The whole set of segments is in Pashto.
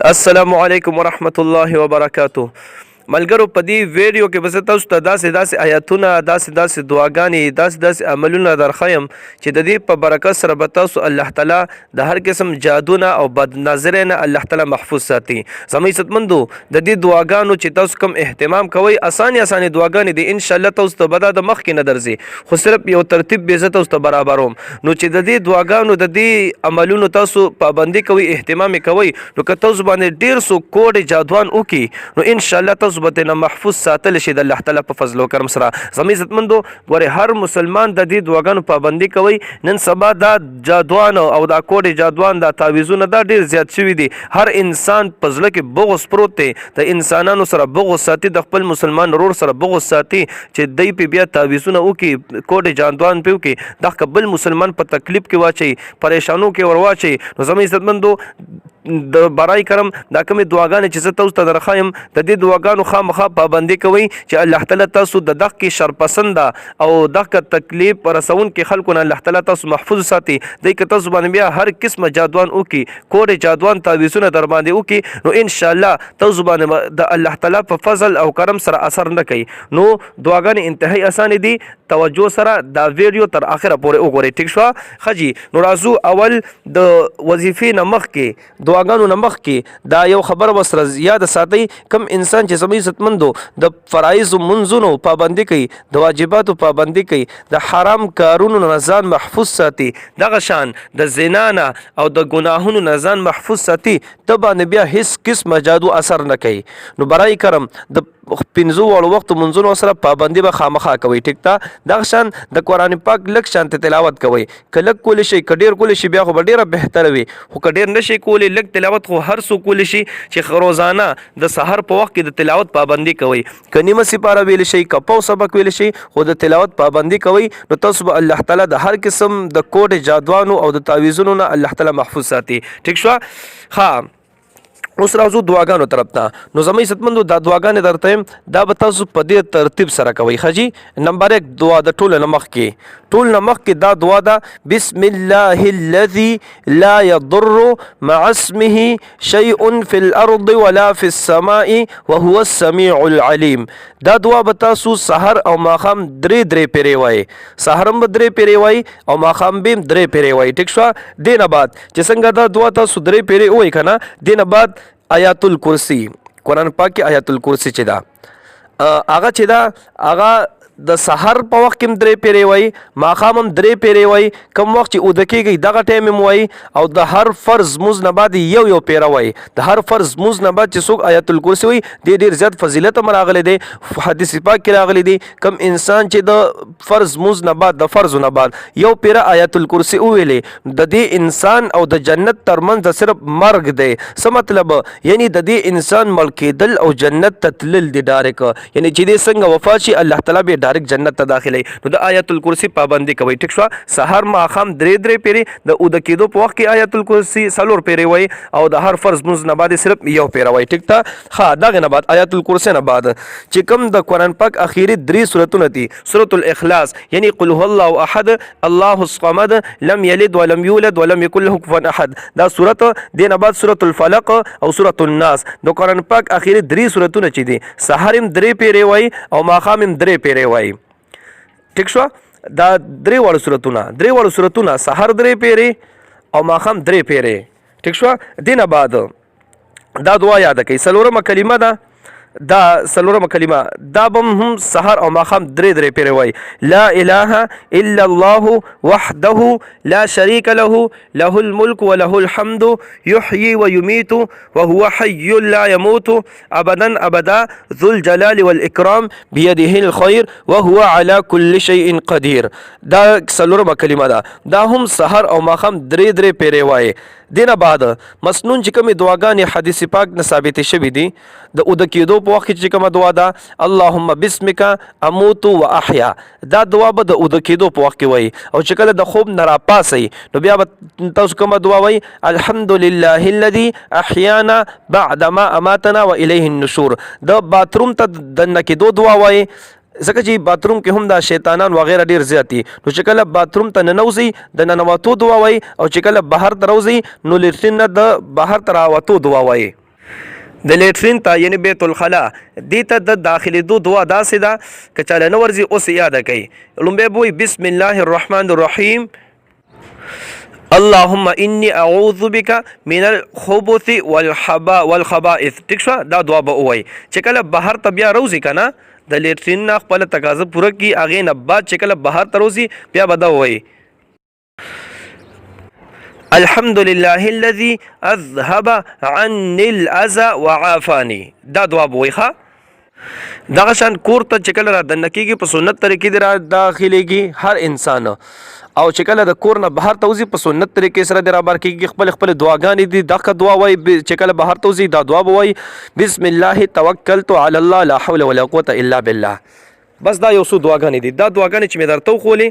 السلام علیکم ورحمت الله وبرکاتو. ملګرو په دې ویډیو کې به تاسو ته داسې آیاتونه داسې دعاګانې داسې عملونه درخایم چې د دې په برکت سره به تاسو الله تعالی د هر قسم جادونه او بد نظرۍ نه الله تعالی محفوظ ساتي. زموږ عزتمندو د دې دعاګانو چې تاسو کوم اهتمام کوئ اسانې دعاګانې دي ان شاء الله تاسو ته به دا د مخکې نه درځي خو صرف یو ترتیب به زه تاسو ته برابروم. نو چې د دې دعاګانو د دې عملونو تاسو پابندي کوئ اهتمام کوئ نو که تاسو باندې ډیر سو کوډ جادوان وکي نو ان شاء الله تاسو به ترې محفوظ ساتل شي د الله تعالی په فضل و کرم سره. زموږ عزتمندو ګورئ هر مسلمان د دې دعاګانو پابندي کوي. نن سبا دا جادوان او دا کوډ جادوان دا تعویذونه دا ډیر زیات شوي دي. هر انسان په زړه کې بغض پروت دی، د انسانانو سره بغض ساتي، د خپل مسلمان ورور سره بغض ساتي چې دی په بیا تعویذونه وکي کوډ جادوان په وکي دا قبل مسلمان په تکلیف کې واچي پریشانو کې ور واچي. نو زموږ عزتمندو د برای کرم دا کومې دعاګانې چې زه تاسو ته درخایم د دې دعاګانو خامخا پابندي کوئ چې الله تعالی تاسو د دغه شرپسنده او دغه تکلیف رسونکي خلکو نه الله تعالی تاسو محفوظ ساتي. دی که تاسو باندې بیا هر قسمه جادوان وکي کوډ جادوان تعویذونه در باندې وکي نو ان شاء الله تاسو باندې د الله تعالی په فضل او کرم سره اثر نه کوي. نو دعاګانې انتهایی اسانه دي، توجه سره دا ویډیو تر اخره پورې وګورئ. ټیک شو خجی؟ نو راځو اول د وظیفې نه مخکې دعاګانو نه مخکې دا یو خبر وسره یاد ساتئ. کم انسان چې زموږ عزتمندو د فرایض منځونو پابندي کوي، د واجباتو پابندي کوي، د حرام کارونو نه ځان محفوظ ساتي، دغه شان د زنا نه او د ګناهونو نه ځان محفوظ ساتي، ته باندې بیا هیڅ قسمه جادو اثر نه کوي. نو برای کرم د 5 وړو وخت منځونو سره پابندي به خامخا کوي. ټیک تا دغه شان د قرآن پاک لږ شانت تلاوت کوي. کلک کولی شي کډیر کولی شي بیا خو ډیره بهتره وي، خو کډیر نشي کولی لږ تلاوت خو هر څو کولی شي چې روزانه د سحر په وخت کې د تلاوت پابندي کوي. کنیمه سپاره ویل شي کپاو سبق ویل شي خو د تلاوت پابندي کوي نو تاسو به الله تعالی د هر قسم د کوډ جادوانو او د تعویذونو نه الله تعالی محفوظ ساتي. ټیک شو؟ ها اوس راځو دعاګانو طرف ته. نو زموږ عزتمندو دا دعاګانې درته یم دا به تاسو په دې ترتیب سره کوئ. ښه جي؟ نمبر 1 دعا د ټول نه مخکې دا دعا ده بسم الله الذي لا يضر مع اسمه شيء في الارض ولا في السماء وهو السميع العليم. دا دعا به تاسو سحر او ماښام درې پیرې وایي. سحرم به درې پیرې وایي او ماښام به هم درې پیرې وایي. ټیک شو؟ دې نه بعد چې څنګه دا دعا تاسو درې پیرې ووایي که نه دې نه بعد آیات الکرسی قرآن پاک کې آیات الکرسی چې دا هغه چې دا هغه د سحر په وخت کې هم درې پیرې وایي، ماښام هم درې پیرې وایي، کوم وخت چې اوده کېږي دغه ټایم هم وایي او د هر فرض مونځ نه بعد یو پیره وایي. د هر فرض مونځ نه بعد چې څوک آیات الکرسی وایي ډېر زیات فضیلت هم راغلی دی، حدیث پاک کې راغلی دی. کوم انسان چې د فرض مونځ نه بعد د فرضو نه بعد یو پیره آیات الکرسی وویلې د دې انسان او د جنت ترمنځ د صرف مرګ دی. څه مطلب؟ یعنی د دې انسان مړ کېدل او جنت ته تلل دی ډایرک، یعنی چې دې څنګه وفات شي الله تعالی به ډایرک جنت ته داخلي. نو د آیت الکرسی پابندي کوي. ټیک شو؟ سحر ماښام درې پیرې د اوده کېدو په وخت کې آیت الکرسی 4 پیرې وایي او د هر فرض مونځ نه بعد صرف یو پیره وایي. ټیک ته؟ ها دغه نه بعد آیت الکرسی نه بعد چې کوم د قرآن پاک اخیری 3 سورتونه دي سورة الاخلاص یعنی قل هو الله احد الله الصمد لم یلد ولم یولد ولم یکن له کفوا احد دا سورت دې نه بعد سورة الفلق او سورة الناس د قرآن پاک اخیری 3 سورتونه چې دي سحر هم 3 پیرې وایي او ماښام هم 3 پیرې وایي. ټیک شو؟ دا درې واړو سورتونه سحر 3 پیرې او ماښام 3 پیرې. ټیک شو؟ دې نه بعد دا دعا یاده کوئ. څلورمه کلمه ده دا به هم سحر او ماښام 3 پیرې وایي. لا اله الا الله وحده لا شریک له له الملک وله الحمد یحیی ویمیت وهو حی لا يموت ابدا ابدا ذو الجلال والاکرام بیده الخیر وهو على كل شيء قدیر. دا څلورمه کلمه ده دا هم سحر او ماښام 3 پیرې وایي. دینه بعد مسنون چې کومې دعاګانې حدیث پاک نه ثابتې شوي دي د اوده کېدو په وخت کې چې کومه دعا ده اللهم بسمک اموت و احیا دا دعا به د اوده کېدو په وخت کې وایي. او چې کله د خوب نه راپاسئ نو بیا به تاسو کومه دعا وایي الحمد لله الذي احیانا بعد ما اماتنا و الیه النشور. د باتروم ته دننه کېدو دعا وایي ځکه چې باتروم کې هم دا شیطانان وغیره ډیر زیات دي. نو چې کله باتروم ته ننوځئ د ننوتو دعا وایي او چې کله بهر ته راوځئ نو لټرین نه د بهر ته راوتو دعا وایي. د لیټرین ته یعنی بیت الخلا دې ته د داخلېدو دعا داسې ده که چاله نه ورځي اوس یاده کوي. لومبی به وایي بسم الله الرحمن الرحیم اللهم انی اعوذ بک من الخبث والخبائث. ټیک شوه، دا دعا به ووایي. چې کله بهر ته بیا روځي که نه د لیټرین نه خپله تقاضه پوره کړي، هغې نه بعد چې کله بهر ته روځي بیا به دا ووایي الحمد لله الذي اذهب عني الاذى وعافاني. دا دعا به وایي. ښه دغه شان کور ته چې کله را دننه کېږي په سنت طریقې دې را داخلېږي هر انسان، او چې کله د کور نه بهر ته وځي په سنت طریقې سره دې رابر کېږي. خپل دعاګانې دي دغه دعا وایي. چې کله بهر ته وځي دا دعا به وایي بسم الله توکلت علی الله لا حول ولا قوة الا بالله. بس دا یو څو دعاګانې دي. دا دعاګانې چې مې درته وښولې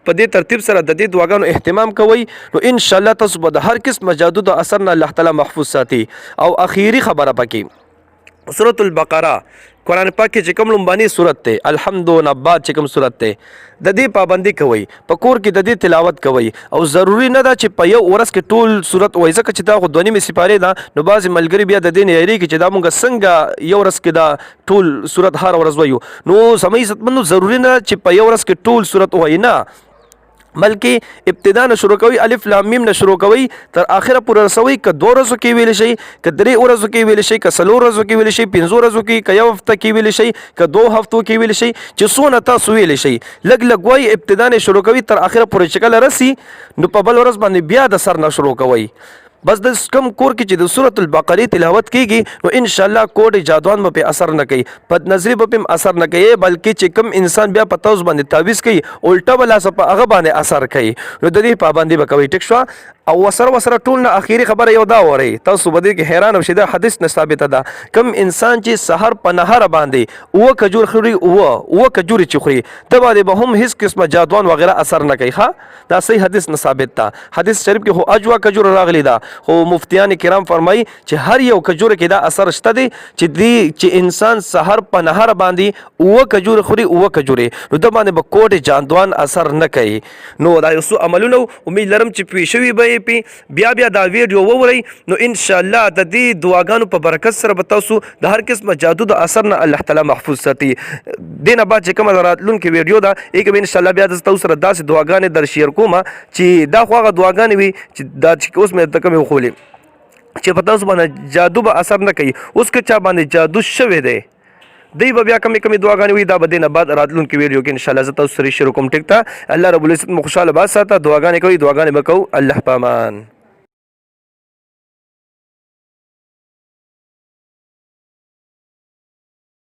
په دې ترتیب سره د دې دعاګانو اهتمام کوئ، نو انشاءالله تاسو به د هر قسم جادو د اثر نه الله تعالی محفوظ ساتي. او اخیری خبره پکې سورة البقره قرآن پاک کې چې کوم لومباني صورت ته الحمد نه بعد چې کوم صورت ته د دې پابندي کوئ، په کور کې د دې تلاوت کوئ. او ضروری نه ده چې په یو ورځ کې ټول صورت وایي، ځکه چې دا خو 2 نیمې سپارې ده. نو بعضې ملګري بیا د دې نه یېرېږي چې دا مونږ څنګه یو ورځ کې دا ټول صورت هر ورځ وایو. نو زما عزتمندو ضروری نه چې په یو ورځ کې ټول صورت وایي، نه بلکې ابتدا نه شروع کوي، الف لام میم نه شروع کوي تر اخره پورې رسوي. که 2 ورځو کې ویل شي، که 3 ورځو کې ویل شي، که 4 ورځو کې ویل شي، 5 ورځو کې، که 1 هفته کې ویل شي، که 2 هفتو کې ویل شي، چې څونه تاسو ویل شي لږ لږ وایي. ابتدا نه شروع کوي تر اخره پورې چې کله رسي نو په بل ورځ باندې بیا د سر نه شروع کوي. بس د کم کور کې چې د سورة البقره تلاوت کېږي نو انشاءالله کوډ جادوان به په اثر نه کوي، بد نظري به په اثر نه کوي، بلکې چې کم انسان بیا په تاسو باندې تعویض کوي الټا بلا په هغه باندې اثر کوي. نو د دې پابندي به کوي. ټیک شوه. او وسره ټول نه اخیری خبره یو دا وری، تاسو به دې کې حیران او شئ. دا حدیث نه ثابته ده کم انسان چې سحر په نهر باندې اوه کجور خوري، اوه کجورې چې خوري د باندې به هم هیڅ قسمه جادوان وغیره اثر نه کوي. ښه دا صحیح حدیث نه ثابت ده. حدیث شریف کې خو اجوا کجور راغلی ده، خو مفتیان کرام فرمایي چې هر یو کجور کې دا اثر شته دی چې انسان سحر په نهر باندې اوه کجور خوري، اوه کجورې، نو د باندې به کوټ جادوان اثر نه کوي. نو دا یو څو عملونه امید لرم چې پوه شوي به بیا دا ویډیو وورئ. نو انشاءالله د دې دعاګانو په برکت سره به تاسو د هر قسمه جادو د اثر نه الله تعالی محفوظ ساتي. دې نه بعد چې کومه راتلونکې ویډیو ده هغې به انشاءالله بیا د تاسو سره داسې دعاګانې در شیر کوم چې دا خو هغه دعاګانې وي چې دا چې اوس مې درته کومې وښولې چې په تاسو باندې جادو به اثر نه کوي. اوس که چا باندې جادو شوی دی دی به بیا کمې دعاګانې وي، دا به دې نه بعد راتلونکي ویډیو کې انشاءالله زه تاسو سره شیر کوم. ټیک ته الله رب العزت مو خوشحاله باد ساته. دعاګانې کوئ، دعاګانې به کوو. الله په امان.